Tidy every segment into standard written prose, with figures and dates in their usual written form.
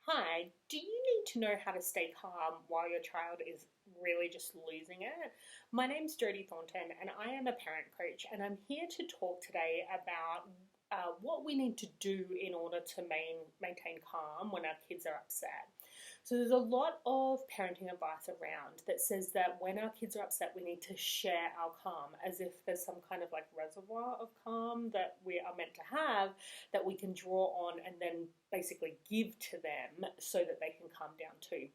Hi, do you need to know how to stay calm while your child is really just losing it? My name's Jodie Thornton and I am a parent coach, and I'm here to talk today about what we need to do in order to maintain calm when our kids are upset. So there's a lot of parenting advice around that says that when our kids are upset, we need to share our calm as if there's some kind of like reservoir of calm that we are meant to have that we can draw on and then basically give to them so that they can calm down too.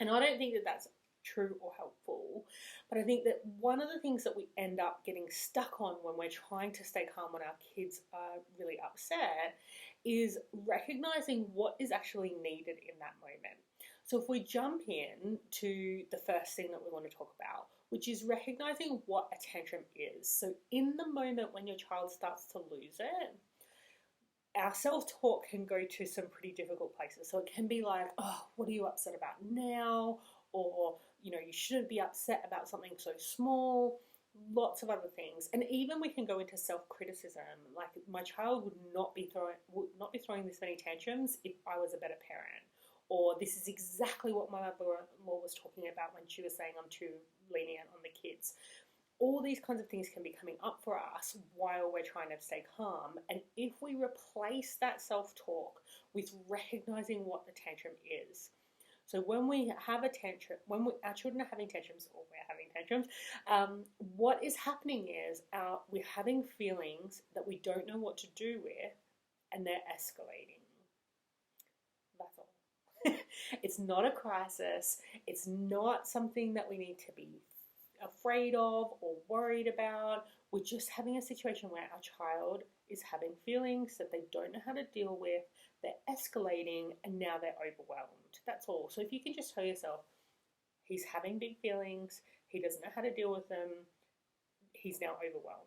And I don't think that that's true or helpful, but I think that one of the things that we end up getting stuck on when we're trying to stay calm when our kids are really upset is recognizing what is actually needed in that moment. So if we jump in to the first thing that we want to talk about, which is recognizing what a tantrum is. So in the moment when your child starts to lose it, our self-talk can go to some pretty difficult places. So it can be like, oh, what are you upset about now? Or, you shouldn't be upset about something so small. Lots of other things. And even we can go into self-criticism. Like, my child would not be throwing this many tantrums if I was a better parent. Or this is exactly what my mother-in-law was talking about when she was saying I'm too lenient on the kids. All these kinds of things can be coming up for us while we're trying to stay calm. And if we replace that self-talk with recognizing what the tantrum is. So when we have a tantrum, our children are having tantrums, or we're having tantrums, what is happening is we're having feelings that we don't know what to do with, and they're escalating. That's all. It's not a crisis. It's not something that we need to be afraid of or worried about. We're just having a situation where our child is having feelings that they don't know how to deal with. They're escalating and now they're overwhelmed. That's all. So if you can just tell yourself, he's having big feelings, he doesn't know how to deal with them, he's now overwhelmed.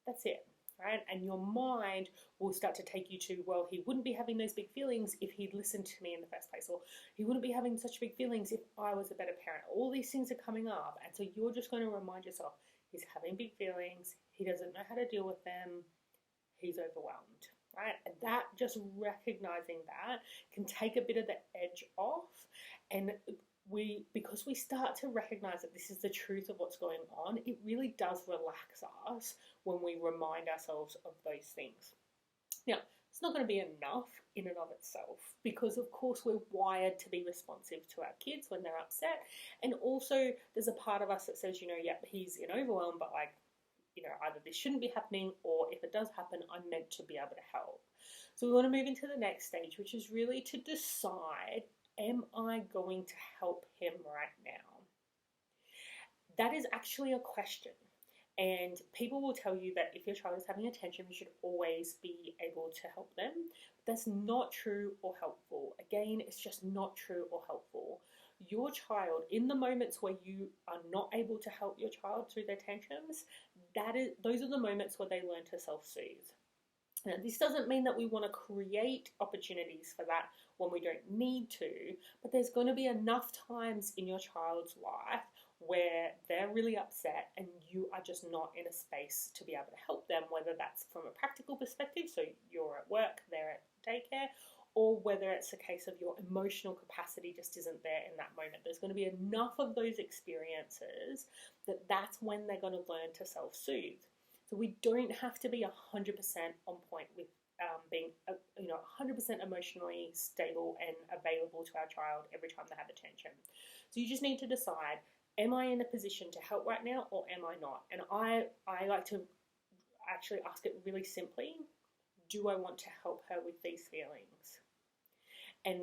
That's it. Right? And your mind will start to take you to, well, he wouldn't be having those big feelings if he'd listened to me in the first place, or he wouldn't be having such big feelings if I was a better parent. All these things are coming up, and so you're just going to remind yourself, he's having big feelings, he doesn't know how to deal with them, he's overwhelmed, right? And that, just recognizing that, can take a bit of the edge off, and because we start to recognize that this is the truth of what's going on, it really does relax us when we remind ourselves of those things. Now, it's not going to be enough in and of itself, because of course we're wired to be responsive to our kids when they're upset, and also there's a part of us that says, yep, he's in overwhelm, but either this shouldn't be happening, or if it does happen, I'm meant to be able to help. So we want to move into the next stage, which is really to decide, am I going to help him right now? That is actually a question. And people will tell you that if your child is having a tantrum, you should always be able to help them. But that's not true or helpful. Again, it's just not true or helpful. Your child, in the moments where you are not able to help your child through their tantrums, those are the moments where they learn to self-soothe. Now, this doesn't mean that we want to create opportunities for that when we don't need to, but there's going to be enough times in your child's life where they're really upset and you are just not in a space to be able to help them, whether that's from a practical perspective, so you're at work, they're at daycare, or whether it's a case of your emotional capacity just isn't there in that moment. There's going to be enough of those experiences that's when they're going to learn to self-soothe. So we don't have to be 100% on point with being 100% emotionally stable and available to our child every time they have a tantrum. So you just need to decide, am I in a position to help right now, or am I not? And I like to actually ask it really simply, do I want to help her with these feelings? And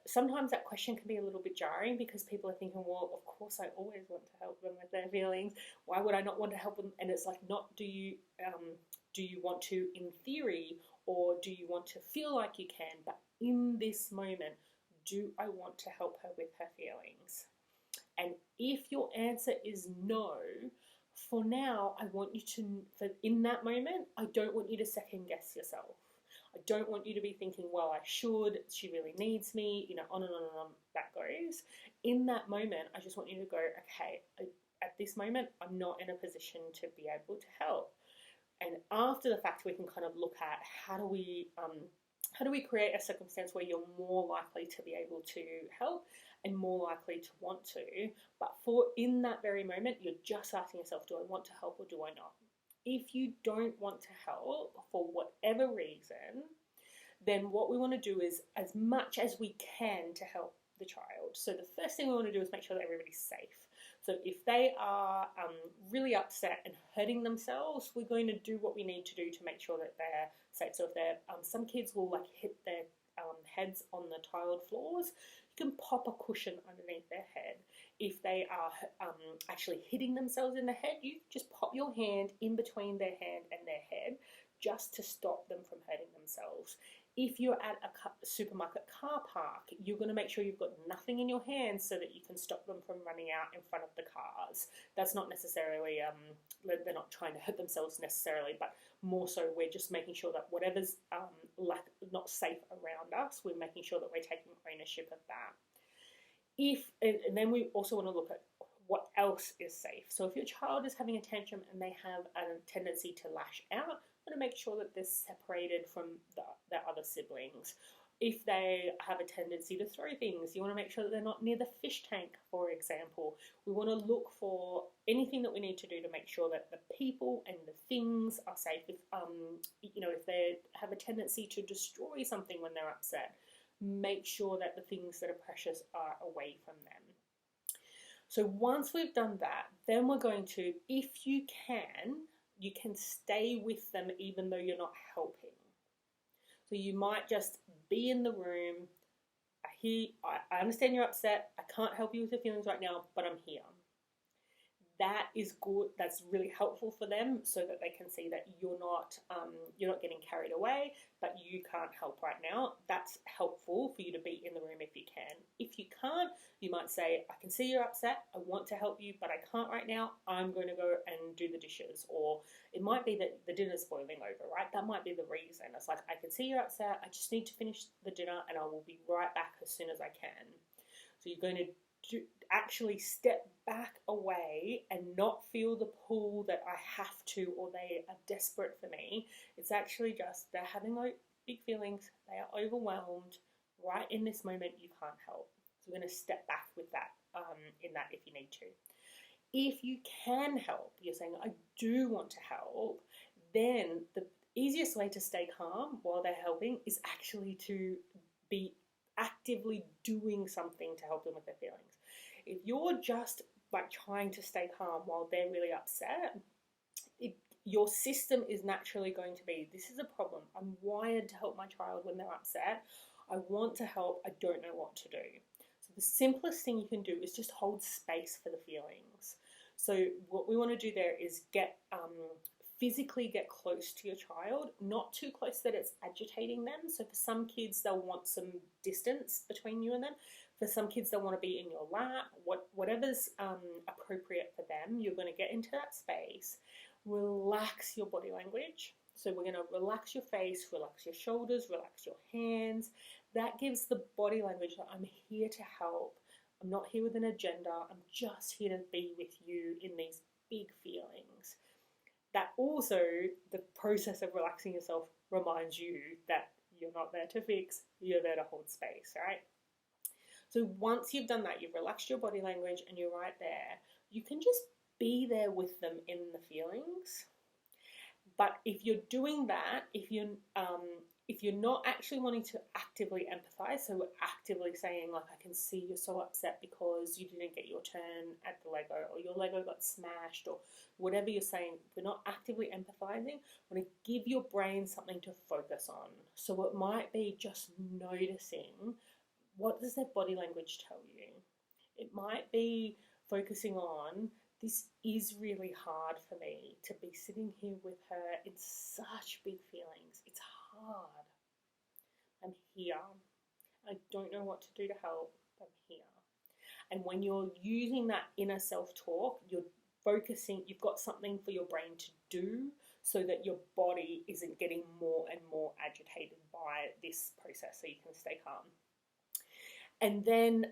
sometimes that question can be a little bit jarring, because people are thinking, well, of course I always want to help them with their feelings. Why would I not want to help them? And it's like, not do you want to in theory, or do you want to feel like you can? But in this moment, do I want to help her with her feelings? And if your answer is no, for now, I want you in that moment, I don't want you to second guess yourself. I don't want you to be thinking, well, I should, she really needs me, on and on and on that goes. In that moment, I just want you to go, okay, at this moment, I'm not in a position to be able to help. And after the fact, we can kind of look at how do we how do we create a circumstance where you're more likely to be able to help and more likely to want to, but for in that very moment, you're just asking yourself, do I want to help or do I not? If you don't want to help for whatever reason, then what we want to do is as much as we can to help the child. So the first thing we want to do is make sure that everybody's safe. So if they are really upset and hurting themselves, we're going to do what we need to do to make sure that they're safe. So if they're, some kids will like hit their heads on the tiled floors, you can pop a cushion underneath their head. If they are actually hitting themselves in the head, you just pop your hand in between their hand and their head just to stop them from hurting themselves. If you're at a supermarket car park, you're going to make sure you've got nothing in your hands so that you can stop them from running out in front of the cars. That's not necessarily, they're not trying to hurt themselves necessarily, but more so we're just making sure that whatever's not safe around us, we're making sure that we're taking ownership of that. And then we also want to look at what else is safe. So if your child is having a tantrum and they have a tendency to lash out, to make sure that they're separated from their other siblings. If they have a tendency to throw things, you want to make sure that they're not near the fish tank, for example. We want to look for anything that we need to do to make sure that the people and the things are safe. If if they have a tendency to destroy something when they're upset, make sure that the things that are precious are away from them. So once we've done that, then we're going to, if you can stay with them even though you're not helping. So you might just be in the room. I understand you're upset. I can't help you with your feelings right now, but I'm here. That is good. That's really helpful for them so that they can see that you're not getting carried away, but you can't help right now. That's helpful for you to be in the room if you can. If you can't, you might say, I can see you're upset. I want to help you, but I can't right now. I'm going to go and do the dishes. Or it might be that the dinner's boiling over, right? That might be the reason. It's like, I can see you're upset. I just need to finish the dinner and I will be right back as soon as I can. So you're going to actually step back away and not feel the pull that I have to or they are desperate for me. It's actually just they're having big feelings, they are overwhelmed. Right in this moment, you can't help. So we're going to step back with that in that if you need to. If you can help, you're saying, I do want to help, then the easiest way to stay calm while they're helping is actually to be actively doing something to help them with their feelings. If you're just like trying to stay calm while they're really upset, your system is naturally going to be, this is a problem. I'm wired to help my child when they're upset. I want to help. I don't know what to do. So the simplest thing you can do is just hold space for the feelings. So what we want to do there is physically get close to your child, not too close that it's agitating them. So for some kids, they'll want some distance between you and them. For some kids, they'll want to be in your lap. Whatever's appropriate for them, you're going to get into that space. Relax your body language. So we're going to relax your face, relax your shoulders, relax your hands. That gives the body language that I'm here to help. I'm not here with an agenda. I'm just here to be with you in these big feelings. That also, the process of relaxing yourself reminds you that you're not there to fix, you're there to hold space, right? So once you've done that, you've relaxed your body language and you're right there, you can just be there with them in the feelings. But if you're doing that, if you're not actually wanting to actively empathize, so we're actively saying like, I can see you're so upset because you didn't get your turn at the Lego or your Lego got smashed or whatever you're saying, we're not actively empathizing, we're going to give your brain something to focus on. So it might be just noticing, what does their body language tell you? It might be focusing on, this is really hard for me to be sitting here with her in such big feelings. It's hard. I'm here. I don't know what to do to help. I'm here. And when you're using that inner self-talk, you're focusing, you've got something for your brain to do so that your body isn't getting more and more agitated by this process so you can stay calm. And then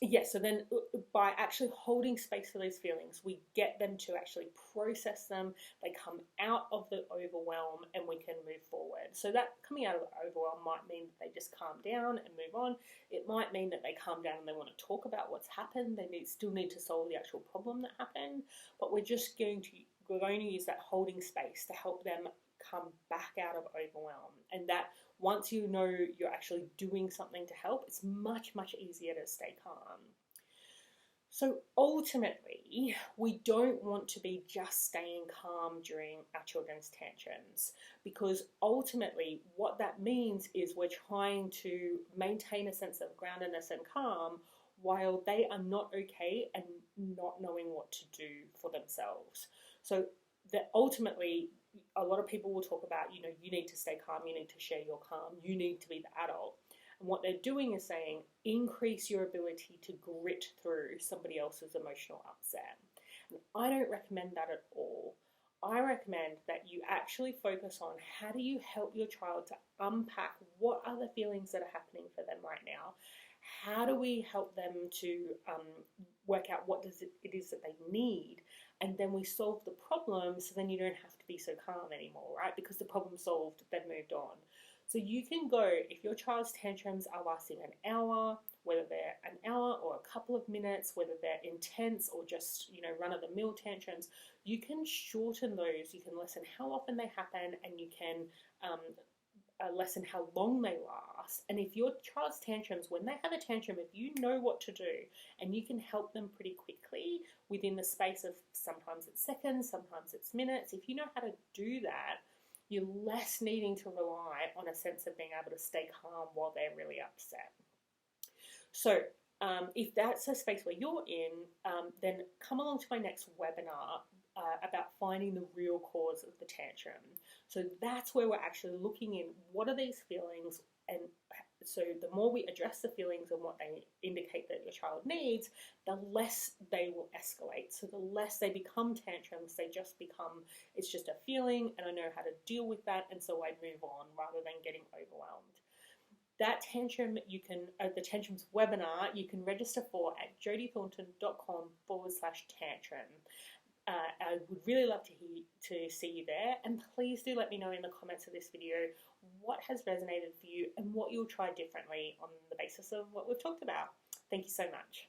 Yeah, so then by actually holding space for those feelings, we get them to actually process them. They come out of the overwhelm and we can move forward. So that coming out of the overwhelm might mean that they just calm down and move on. It might mean that they calm down and they want to talk about what's happened. Still need to solve the actual problem that happened, but we're going to use that holding space to help them come back out of overwhelm. And that once you know you're actually doing something to help, it's much, much easier to stay calm. So ultimately, we don't want to be just staying calm during our children's tantrums, because ultimately what that means is we're trying to maintain a sense of groundedness and calm while they are not okay and not knowing what to do for themselves. So that ultimately, a lot of people will talk about, you need to stay calm, you need to share your calm, you need to be the adult. And what they're doing is saying, increase your ability to grit through somebody else's emotional upset. And I don't recommend that at all. I recommend that you actually focus on how do you help your child to unpack what are the feelings that are happening for them right now. How do we help them to work out what it is that they need? And then we solve the problem, so then you don't have to be so calm anymore, right? Because the problem's solved, they've moved on. So you can go, if your child's tantrums are lasting an hour, whether they're an hour or a couple of minutes, whether they're intense or just, run-of-the-mill tantrums, you can shorten those. You can lessen how often they happen, and you can lessen how long they last. And if your child's tantrums, when they have a tantrum, if you know what to do and you can help them pretty quickly within the space of, sometimes it's seconds, sometimes it's minutes, if you know how to do that, you're less needing to rely on a sense of being able to stay calm while they're really upset. So if that's a space where you're in, then come along to my next webinar about finding the real cause of the tantrum. So that's where we're actually looking in what are these feelings, and so the more we address the feelings and what they indicate that your child needs, the less they will escalate. So the less they become tantrums, they just become, it's just a feeling and I know how to deal with that, and so I move on rather than getting overwhelmed. That tantrum, the tantrums webinar, you can register for at jodithornton.com/tantrum. I would really love to see you there, and please do let me know in the comments of this video what has resonated for you and what you'll try differently on the basis of what we've talked about. Thank you so much.